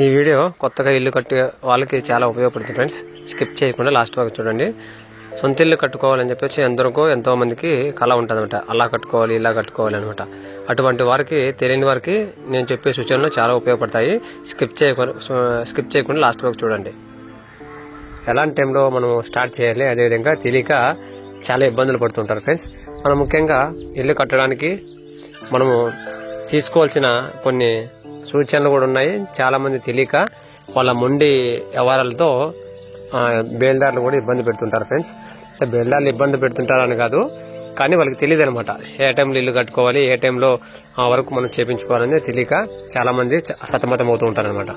ఈ వీడియో కొత్తగా ఇల్లు కట్టే వాళ్ళకి చాలా ఉపయోగపడుతుంది ఫ్రెండ్స్. స్కిప్ చేయకుండా లాస్ట్ వరకు చూడండి. సొంత ఇల్లు కట్టుకోవాలని చెప్పేసి ఎంతో మందికి కళ ఉంటుందన్నమాట. అలా కట్టుకోవాలి, ఇలా కట్టుకోవాలి అనమాట. అటువంటి వారికి, తెలియని వారికి నేను చెప్పే సూచనలు చాలా ఉపయోగపడతాయి. స్కిప్ చేయకుండా లాస్ట్ వరకు చూడండి. ఎలాంటి టైంలో మనం స్టార్ట్ చేయాలి, అదేవిధంగా తెలియక చాలా ఇబ్బందులు పడుతుంటారు ఫ్రెండ్స్. మనం ముఖ్యంగా ఇల్లు కట్టడానికి మనము తీసుకోవాల్సిన కొన్ని సూచనలు కూడా ఉన్నాయి. చాలా మంది తెలియక వాళ్ళ మొండి వ్యవహారాలతో బేల్దారులు కూడా ఇబ్బంది పెడుతుంటారు ఫ్రెండ్స్. బేల్దారులు ఇబ్బంది పెడుతుంటారని కాదు, కానీ వాళ్ళకి తెలియదు అనమాట. ఏ టైంలో ఇల్లు కట్టుకోవాలి, ఏ టైంలో వరకు మనం చేపించుకోవాలని తెలియక చాలా మంది సతమతం అవుతూ ఉంటారు అనమాట.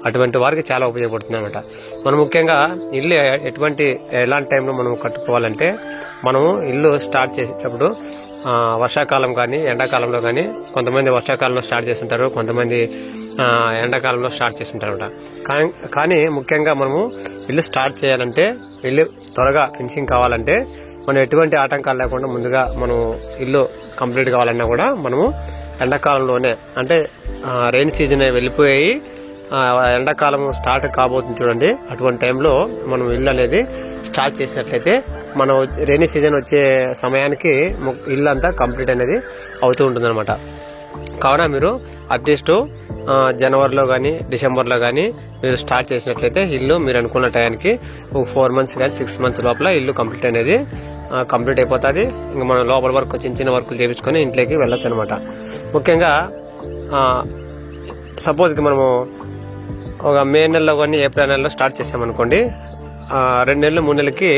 అటువంటి వారికి చాలా ఉపయోగపడుతుంది అనమాట. మనం ముఖ్యంగా ఇల్లు ఎలాంటి టైంలో మనం కట్టుకోవాలంటే, మనము ఇల్లు స్టార్ట్ చేసేటప్పుడు వర్షాకాలం కానీ ఎండాకాలంలో కానీ, కొంతమంది వర్షాకాలంలో స్టార్ట్ చేస్తుంటారు, కొంతమంది ఎండాకాలంలో స్టార్ట్ చేస్తుంటారు అనమాట. కానీ ముఖ్యంగా మనము ఇల్లు స్టార్ట్ చేయాలంటే, ఇల్లు త్వరగా ఫినిషింగ్ కావాలంటే, మనం ఎటువంటి ఆటంకాలు లేకుండా ముందుగా మనం ఇల్లు కంప్లీట్ కావాలన్నా కూడా మనము ఎండాకాలంలోనే, అంటే రెయిన్ సీజన్ వెళ్ళిపోయి ఎండాకాలం స్టార్ట్ కాబోతుంది చూడండి. అటువంటి టైంలో మనం ఇల్లు అనేది స్టార్ట్ చేసినట్లయితే మనం రెయినీ సీజన్ వచ్చే సమయానికి ఇల్లు అంతా కంప్లీట్ అనేది అవుతూ ఉంటుంది అనమాట. కావున మీరు అట్లీస్ట్ జనవరిలో కానీ డిసెంబర్లో కానీ మీరు స్టార్ట్ చేసినట్లయితే ఇల్లు మీరు అనుకున్న టయానికి 4 months కానీ 6 months లోపల ఇల్లు కంప్లీట్ అనేది కంప్లీట్ అయిపోతుంది. ఇంకా మనం లోపల వరకు చిన్న వర్కులు చేయించుకొని ఇంట్లోకి వెళ్ళొచ్చు అనమాట. ముఖ్యంగా సపోజ్కి మనము ఒక మే నెలలో కానీ ఏప్రిల్ నెలలో స్టార్ట్ చేసామనుకోండి, 2 నెలలు 3 నెలలకి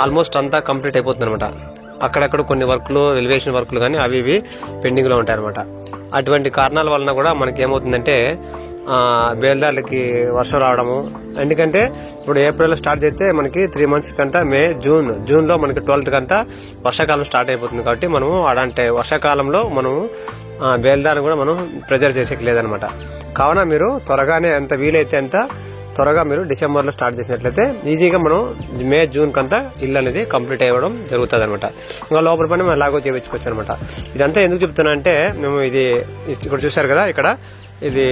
ఆల్మోస్ట్ అంతా కంప్లీట్ అయిపోతుంది అనమాట. అక్కడక్కడ కొన్ని వర్కులు, ఎలివేషన్ వర్కులు కానీ అవి ఇవి పెండింగ్ లో ఉంటాయి అనమాట. అటువంటి కారణాల వలన కూడా మనకి ఏమవుతుందంటే బేల్దార్లకి వర్షం రావడము. ఎందుకంటే ఇప్పుడు ఏప్రిల్ స్టార్ట్ చేస్తే మనకి 3 months కంతా మే జూన్ లో మనకి 12th కంతా వర్షాకాలం స్టార్ట్ అయిపోతుంది. కాబట్టి మనము అలాంటి వర్షాకాలంలో మనము బేల్దార్ని కూడా మనం ప్రెజర్ చేసేకి లేదనమాట. కావున మీరు త్వరగానే ఎంత వీలైతే అంత త్వరగా మీరు డిసెంబర్లో స్టార్ట్ చేసినట్లయితే ఈజీగా మనం మే జూన్ కంతా ఇల్లు అనేది కంప్లీట్ అవ్వడం జరుగుతుంది అనమాట. ఇంకా లోపల పని మనం ఎలాగో చేయించుకోవచ్చు అనమాట. ఇదంతా ఎందుకు చెప్తున్నా అంటే, మేము ఇది ఇక్కడ చూసారు కదా, ఇక్కడ ఇది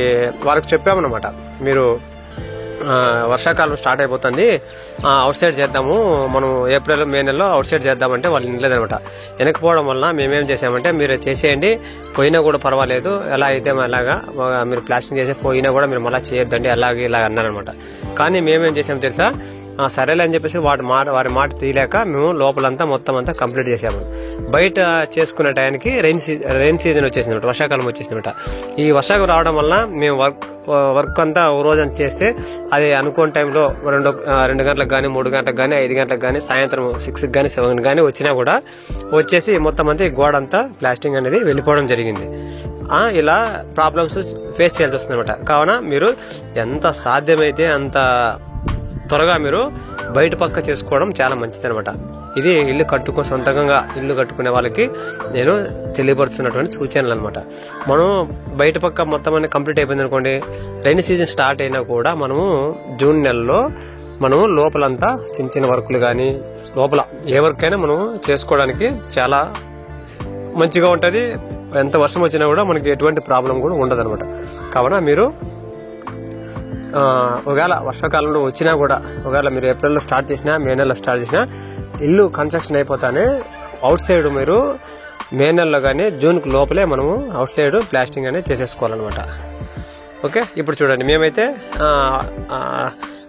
వారికి చెప్పామన్నమాట. మీరు వర్షాకాలం స్టార్ట్ అయిపోతుంది, అవుట్ సైడ్ చేద్దాము, మనం ఏప్రిల్ మే నెలలో అవుట్ సైడ్ చేద్దామంటే వాళ్ళు వినలేదనమాట. వెనకపోవడం వలన మేమేం చేసామంటే, మీరు చేసేయండి, పోయినా కూడా పర్వాలేదు, ఎలా అయితే అలాగా మీరు ప్లాస్టింగ్ చేసి పోయినా కూడా మీరు మళ్ళీ చేయొద్దండి అలాగే ఇలా అన్నారనమాట. కానీ మేమేం చేసాము తెలుసా, సరేలే అని చెప్పేసి వారి మాట తీయలేక మేము లోపలంతా మొత్తం అంతా కంప్లీట్ చేసాము. బయట చేసుకునే టైంకి రెయిన్ సీజన్ వచ్చేసింది, వర్షాకాలం వచ్చేసిందన్నమాట. ఈ వర్షాకాలం రావడం వల్ల మేము వర్క్ అంతా ఓ రోజు అంతా చేస్తే అది అనుకోని టైంలో 2 గంటలకు కానీ 3 గంటలకు కానీ 5 గంటలకు కానీ సాయంత్రం 6 కానీ 7 కానీ వచ్చినా కూడా వచ్చేసి మొత్తం అంతా ఈ గోడ అంతా ప్లాస్టింగ్ అనేది వెళ్ళిపోవడం జరిగింది. ఇలా ప్రాబ్లమ్స్ ఫేస్ చేయాల్సి వస్తుంది అనమాట. కావున మీరు ఎంత సాధ్యమైతే అంత త్వరగా మీరు బయట పక్క చేసుకోవడం చాలా మంచిది అనమాట. ఇది సొంతంగా ఇల్లు కట్టుకునే వాళ్ళకి నేను తెలియపరుస్తున్నటువంటి సూచనలు అనమాట. మనం బయట పక్క మొత్తం అన్ని కంప్లీట్ అయిపోయింది అనుకోండి, రైనీ సీజన్ స్టార్ట్ అయినా కూడా మనము జూన్ నెలలో మనము లోపలంతా చిన్న వర్కులు కానీ లోపల ఏ వర్క్ అయినా మనం చేసుకోవడానికి చాలా మంచిగా ఉంటుంది. ఎంత వర్షం వచ్చినా కూడా మనకి ఎటువంటి ప్రాబ్లం కూడా ఉండదు అనమాట. కావున మీరు ఒకవేళ వర్షాకాలంలో వచ్చినా కూడా, ఒకవేళ మీరు ఏప్రిల్లో స్టార్ట్ చేసినా మే నెలలో స్టార్ట్ చేసినా, ఇల్లు కన్స్ట్రక్షన్ అయిపోతానే అవుట్ సైడ్ మీరు మే నెలలో కానీ జూన్కి లోపలే మనము అవుట్ సైడ్ ప్లాస్టింగ్ అనేది చేసేసుకోవాలన్నమాట. ఓకే, ఇప్పుడు చూడండి, మేమైతే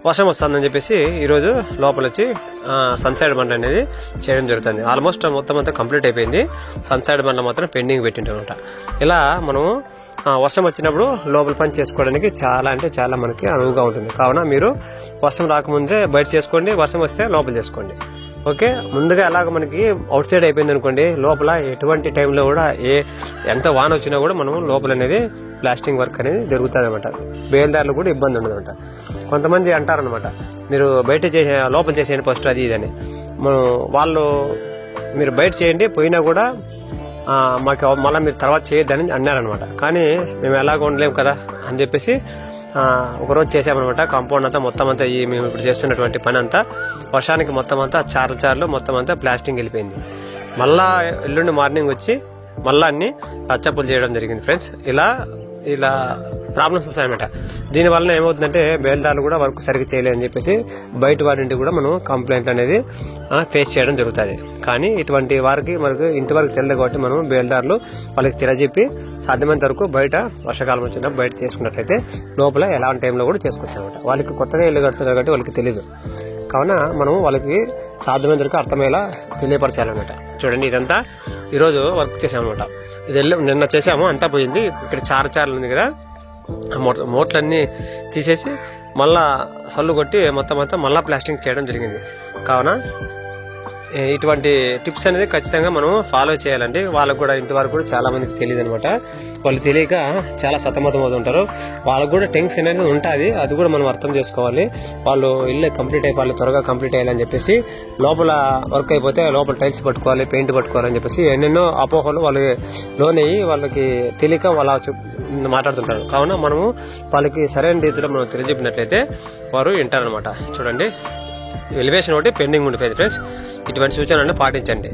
వర్షం వస్తుందని చెప్పేసి ఈరోజు లోపల వచ్చి సన్సైడ్ బండ్లు అనేది చేయడం జరుగుతుంది. ఆల్మోస్ట్ మొత్తం అంతా కంప్లీట్ అయిపోయింది. సన్సైడ్ బండ్లు మాత్రం పెండింగ్ పెట్టింటామన్నమాట. ఇలా మనము వర్షం వచ్చినప్పుడు లోపల పని చేసుకోవడానికి చాలా అంటే చాలా మనకి అనువుగా ఉంటుంది. కావున మీరు వర్షం రాకముందే బయట చేసుకోండి, వర్షం వస్తే లోపల చేసుకోండి. ఓకే, ముందుగా అలాగ మనకి అవుట్ సైడ్ అయిపోయింది అనుకోండి, లోపల ఎటువంటి టైంలో కూడా ఎంత వాన వచ్చినా కూడా మనం లోపల అనేది ప్లాస్టింగ్ వర్క్ అనేది జరుగుతుంది అనమాట. బేల్దారులు కూడా ఇబ్బంది ఉండదు అనమాట. కొంతమంది అంటారనమాట, మీరు బయట లోపల చేసేయండి ఫస్ట్ అది ఇదని. వాళ్ళు మీరు బయట చేయండి, పోయినా కూడా మాకు మళ్ళీ మీరు తర్వాత చేయొద్దని అన్నారనమాట. కానీ మేము ఎలాగ ఉండలేము కదా అని చెప్పేసి ఒకరోజు చేసామన్నమాట. కాంపౌండ్ అంతా మొత్తం అంతా మేము ఇప్పుడు చేస్తున్నటువంటి పని అంతా వర్షానికి మొత్తం అంతా చార్లు మొత్తం అంతా ప్లాస్టింగ్ వెళ్ళిపోయింది. మళ్ళా ఎల్లుండి మార్నింగ్ వచ్చి మళ్ళా అన్ని టచ్అప్లు చేయడం జరిగింది ఫ్రెండ్స్. ఇలా ప్రాబ్లమ్స్ వస్తాయన్నమాట. దీనివల్ల ఏమవుతుందంటే బేల్దారులు కూడా వర్క్ సరిగ్గా చేయలేదని చెప్పేసి బయట వారింటి కూడా మనం కంప్లైంట్ అనేది ఫేస్ చేయడం జరుగుతుంది. కానీ ఇటువంటి వారికి మనకు ఇంటి వరకు తెలియదు కాబట్టి మనం బేల్దారులు వాళ్ళకి తెలియజెప్పి సాధ్యమైనంత వరకు బయట వర్షాకాలం వచ్చినప్పుడు బయట చేసుకున్నట్లయితే లోపల ఎలాంటి టైంలో కూడా చేసుకోవచ్చు అనమాట. వాళ్ళకి కొత్తగా ఇల్లు కడుతున్నారు కాబట్టి వాళ్ళకి తెలియదు, కావున మనం వాళ్ళకి సాధ్యమైనంత వరకు అర్థమయ్యేలా తెలియపరచాలన్నమాట. చూడండి, ఇదంతా ఈరోజు వర్క్ చేసామన్నమాట. ఇది నిన్న చేసాము, అంతా పోయింది. ఇక్కడ చార్లు ఉంది కదా, మోట్లన్నీ తీసేసి మళ్ళా సల్లు కొట్టి మొత్తం మళ్ళా ప్లాస్టింగ్ చేయడం జరిగింది. కావున ఇటువంటి టిప్స్ అనేది ఖచ్చితంగా మనం ఫాలో చేయాలండి. వాళ్ళకు కూడా ఇంటి వరకు కూడా చాలా మందికి తెలియదు అనమాట. వాళ్ళు తెలియక చాలా సతమతం అవుతుంటారు. వాళ్ళకు కూడా టెన్షన్ అనేది ఉంటుంది, అది కూడా మనం అర్థం చేసుకోవాలి. వాళ్ళు ఇల్లు కంప్లీట్ అయిపోవాలి, త్వరగా కంప్లీట్ అయ్యాలని చెప్పేసి లోపల వర్క్ అయిపోతే లోపల టైల్స్ పట్టుకోవాలి, పెయింట్ పట్టుకోవాలని చెప్పేసి ఎన్నెన్నో అపోహలు వాళ్ళు లోనయ్యి వాళ్ళకి తెలియక వాళ్ళ మాట్లాడుతుంటారు. కావున మనము వాళ్ళకి సరైన రీతిలో మనం తెలియజెప్పినట్లయితే వారు వింటారనమాట. చూడండి, ఎలివేషన్ ఒకటి పెండింగ్ ఉండిపోయింది ఫ్రెండ్స్. ఇటువంటి సూచనలను పాటించండి.